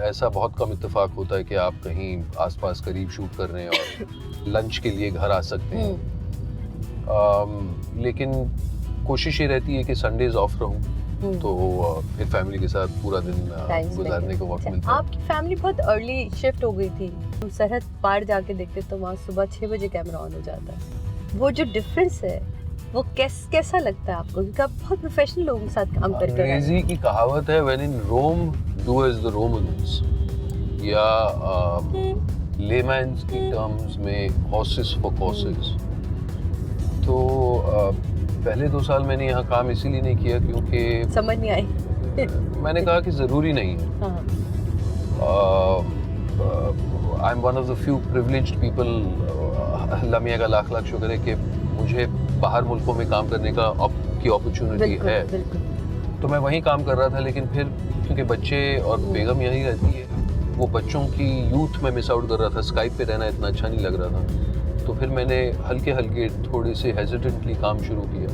ऐसा बहुत कम इत्तेफाक होता है कि आप कहीं आसपास करीब शूट कर रहे हैं और लंच के लिए घर आ सकते हैं। लेकिन कोशिश ये रहती है कि संडेज ऑफ रहूं, तो फिर फैमिली के साथ पूरा दिन गुजारने को वक्त मिलता है। आपकी फैमिली बहुत अर्ली शिफ्ट हो गई थी, हम सरहद पार जाके देखते तो वहाँ सुबह 6 बजे कैमरा ऑन हो जाता है। वो जो डिफरेंस है वो कैसा लगता है आपको, क्योंकि आप बहुत प्रोफेशनल लोगों के साथ काम करते हैं। अंग्रेजी की कहावत है when in Rome do as the Romans, या लेमैन्स की टर्म्स में हॉर्सेस फॉर कॉसेस। तो पहले 2 साल मैंने यहाँ काम इसीलिए नहीं किया क्योंकि समझ नहीं आई। मैंने कहा कि ज़रूरी नहीं है। I am one of the few privileged people, अल्लाह मियाँ का लाख लाख शुक्र है कि मुझे बाहर मुल्कों में काम करने की अपॉर्चुनिटी है। तो मैं वहीं काम कर रहा था, लेकिन फिर क्योंकि बच्चे और बेगम यहीं रहती है, वो बच्चों की यूथ में मिस आउट कर रहा था। स्काइप पे रहना इतना अच्छा नहीं लग रहा था, तो फिर मैंने हल्के हल्के थोड़े से हेजिटेंटली काम शुरू किया।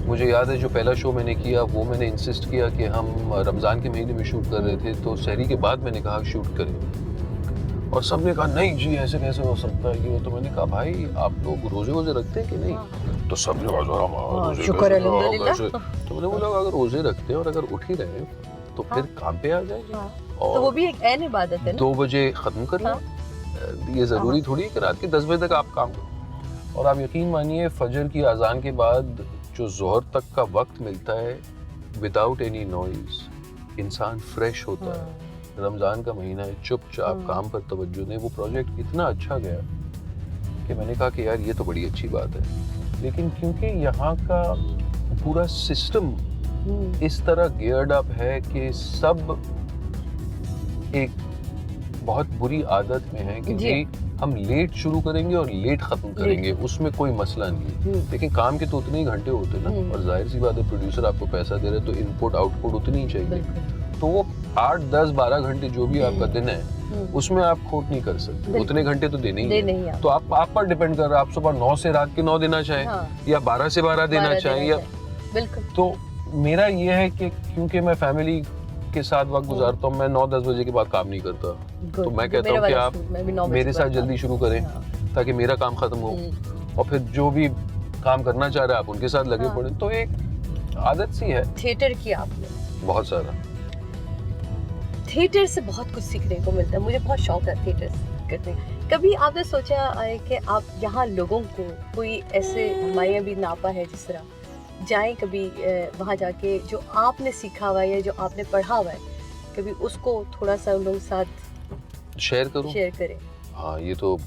मुझे याद है जो पहला शो मैंने किया वो मैंने इंसिस्ट किया कि हम रमज़ान के महीने में शूट कर रहे थे, तो सहरी के बाद मैंने कहा शूट करें, और सब ने कहा नहीं जी ऐसे कैसे हो सकता है कि वो। तो मैंने कहा भाई आप लोग रोजे वोजे रखते हैं कि नहीं? तो सब ने कहा शुक्र अल्हम्दुलिल्लाह। तो मैंने बोला अगर रोजे रखते हैं और अगर उठ ही रहे हैं तो फिर काम पे आ जाएंगे। तो वो भी एक ऐन इबादत है ना। 2 बजे ख़त्म कर लें, ये ज़रूरी थोड़ी है कि रात के 10 बजे तक आप काम करो। और आप यकीन मानिए फजर की अजान के बाद जो ज़ोहर तक का वक्त मिलता है विदाउट एनी नॉइज़, इंसान फ्रेश होता है। रमज़ान का महीना है, चुपचाप काम पर तवज्जो दें। वो प्रोजेक्ट इतना अच्छा गया कि मैंने कहा कि यार ये तो बड़ी अच्छी बात है। लेकिन क्योंकि यहाँ का पूरा सिस्टम इस तरह गियर्ड अप है कि सब एक बहुत बुरी आदत में है कि जी हम लेट शुरू करेंगे और लेट खत्म करेंगे, उसमें कोई मसला नहीं है। लेकिन काम के तो उतने ही घंटे होते ना, और जाहिर सी बात है प्रोड्यूसर आपको पैसा दे रहे तो इनपुट आउटपुट उतनी ही चाहिए। तो वो 8, 10, 12 घंटे जो भी आपका दिन है उसमें आप खोट नहीं कर सकते, उतने घंटे तो देने ही है। तो आप पर डिपेंड कर रहा है, आप सुबह 9 से रात के 9 देना चाहें या 12 से 12 देना चाहें या बिल्कुल। तो मेरा ये है कि क्योंकि मैं फैमिली के साथ वक्त गुजारता हूँ, मैं 9-10 बजे के बाद काम नहीं करता। तो मैं कहता हूँ कि आप मेरे साथ जल्दी शुरू करें ताकि मेरा काम खत्म हो, और फिर जो भी काम करना चाह रहे हैं आप उनके साथ लगे पड़े। तो एक आदत सी है। थिएटर की आपने बहुत सारा, थिएटर से बहुत कुछ सीखने को मिलता है। मुझे बहुत शौक है थिएटर करने। कभी आपने सोचा है कि आप यहाँ लोगों को कोई ऐसे, हमारे यहाँ भी नापा है जिस तरह, जाएं कभी वहाँ जाके जो आपने सीखा हुआ है या जो आपने पढ़ा हुआ है, कभी उसको थोड़ा सा उन लोगों के साथ शेयर करें? हाँ, ये तो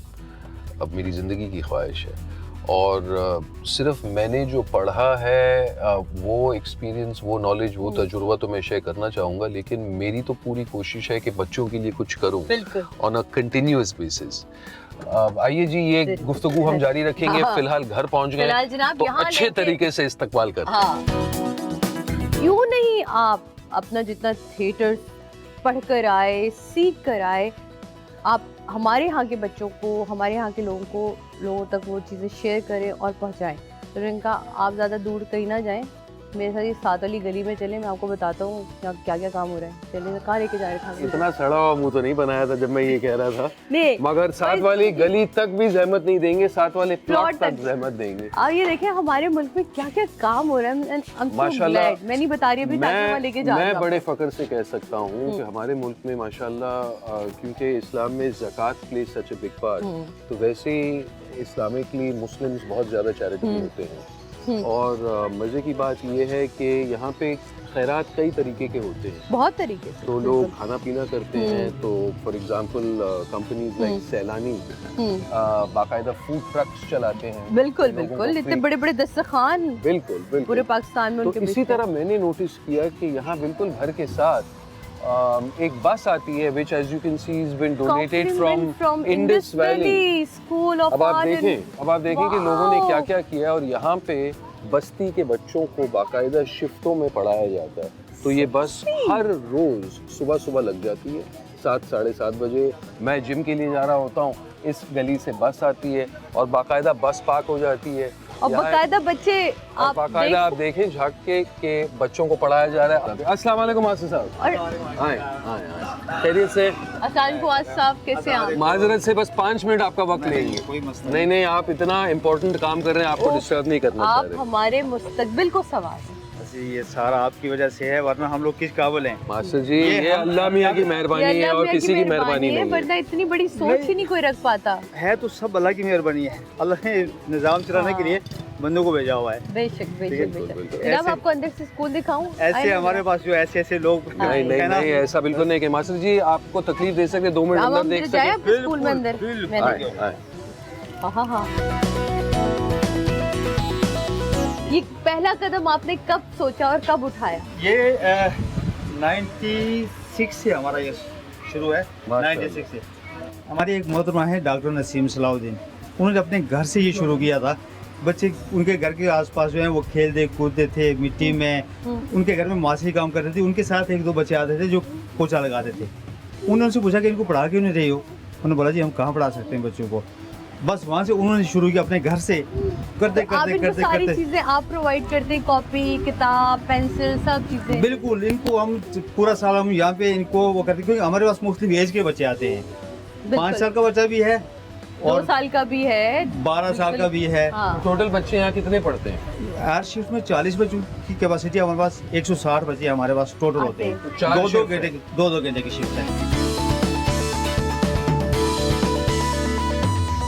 अब मेरी ज़िंदगी की ख्वाहिश है। और सिर्फ मैंने जो पढ़ा है वो एक्सपीरियंस, वो नॉलेज, वो तजुर्बा तो मैं शेयर करना चाहूँगा, लेकिन मेरी तो पूरी कोशिश है कि बच्चों के लिए कुछ करूँ ऑन अ कंटिन्यूअस बेसिस। आइए जी, ये गुफ्तगू हम जारी रखेंगे। फिलहाल घर पहुंच गए तो अच्छे तरीके से इस्तकबाल करते हैं। क्यों नहीं आप अपना जितना थिएटर पढ़ कर आए, सीख कर आए, आप हमारे यहाँ के बच्चों को, हमारे यहाँ के लोगों तक वो चीज़ें शेयर करें और पहुँचाएं। तो इनका आप ज़्यादा दूर कहीं ना जाएं, मेरे साथ ये 7 वाली गली में चले, मैं आपको बताता हूँ क्या क्या काम हो रहा है। चलिए, कहाँ लेके जा रहे थे? इतना सड़ा हुआ मुंह तो नहीं बनाया था जब मैं ये कह रहा था, मगर 7 वाली गली तक भी जहमत नहीं देंगे, 7 वाले प्लॉट तक जहमत देंगे। आप ये देखें हमारे मुल्क में क्या क्या काम हो रहा है। माशाल्लाह, मैं नहीं बता रही अभी, मैं लेके जा रहा हूं। मैं बड़े फख्र से कह सकता हूँ कि हमारे मुल्क में माशाल्लाह, क्योंकि इस्लाम में ज़कात plays such a big part, तो वैसे ही इस्लामिकली मुस्लिम्स बहुत ज़्यादा चैरिटेबल होते हैं। और मज़े की बात यह है कि यहाँ पे खैरात कई तरीके के होते हैं, बहुत तरीके से। तो लोग खाना पीना करते हैं। तो फॉर एग्जांपल कंपनीज लाइक सैलानी बाकायदा फूड ट्रक्स चलाते हैं। बिल्कुल बिल्कुल, इतने बड़े बड़े दस्तरखान बिल्कुल पूरे पाकिस्तान में उनके। तो इसी तरह मैंने नोटिस किया कि यहाँ बिल्कुल घर के साथ एक बस आती है which as you can see has been donated from Indus Valley School of Art। अब आप देखें कि लोगों ने क्या क्या किया, और यहाँ पे बस्ती के बच्चों को बाकायदा शिफ्टों में पढ़ाया जाता है। तो ये बस हर रोज सुबह लग जाती है 7, 7:30 बजे। मैं जिम के लिए जा रहा होता हूँ, इस गली से बस आती है और बाकायदा बस पार्क हो जाती है, और यहाँ- बाकायदा बच्चे और आप बाकायदा आप देख देखें झाँक के बच्चों को पढ़ाया जा रहा है। अस्सलाम वालेकुम मास्टर साहब। और आए आए खैरियत से। असान फवाद साहब कैसे आप? माजरत से बस 5 मिनट आपका वक्त लेंगे। कोई मसला नहीं नहीं, आप इतना इम्पोर्टेंट काम कर रहे हैं, आपको डिस्टर्ब नहीं करना चाह आप रहे। हमारे मुस्तकबिल को सवार नहीं, ये सारा आपकी वजह से है, वरना हम लोग किस काबिल हैं। मास्टर जी, ये अल्लाह मियाँ की मेहरबानी है और किसी की मेहरबानी है, नहीं है। वरना इतनी बड़ी सोच ही नहीं कोई रख पाता। है तो सब अल्लाह की मेहरबानी है। अल्लाह ने निज़ाम चलाने के लिए बंदों को भेजा हुआ है। बेशक बेशक बिल्कुल, बेशक। बिल्कुल। जनाब ऐसे- आपको अंदर से स्कूल दिखाऊं? ऐसे हमारे पास जो ऐसे ऐसे लोग नहीं नहीं है ना, नहीं, ऐसा बिल्कुल नहीं कि मास्टर जी आपको तकलीफ दे सकते, 2 मिनट अब अंदर हम देख जाए सके। अपने स्कूल में अंदर? बिल्कुल। मैंने- आए, आए। हाँ हाँ। ये पहला कदम आपने कब सोचा और कब उठाया? ये 96 से हमारा ये शुरू है। माशाअल्लाह। 96 से हमारी एक मोहतरमा है डॉक्टर नसीम सलाउद्दीन, उन्होंने अपने घर से ये शुरू किया था। बच्चे उनके घर के आसपास जो है वो खेलते कूदते थे मिट्टी में, उनके घर में मासी काम करते थे, उनके साथ 1-2 बच्चे आते थे जो पोछा लगाते थे। उन्होंने उनसे पूछा कि इनको पढ़ा क्यों नहीं रही हो? उन्होंने बोला जी हम कहाँ पढ़ा सकते हैं बच्चों को। बस वहाँ से उन्होंने शुरू किया अपने घर से, करते आप करते इनको करते सारी करते चीजें आप प्रोवाइड करते हैं, कॉपी किताब पेंसिल सब चीजें? बिल्कुल। इनको हम पूरा साल हम यहाँ पे इनको वो करते, क्योंकि हमारे पास मुख्तलिफ एज के बच्चे आते हैं। 5 साल का बच्चा भी है 2 और साल का भी है, 12 साल का भी है। हाँ। टोटल बच्चे यहाँ कितने पढ़ते हैं? हर शिफ्ट में 40 बच्चों की कैपेसिटी हमारे पास, 160 बच्चे हमारे पास टोटल होते हैं। चार 2-2 shift है। घंटे 2-2 घंटे की शिफ्ट है।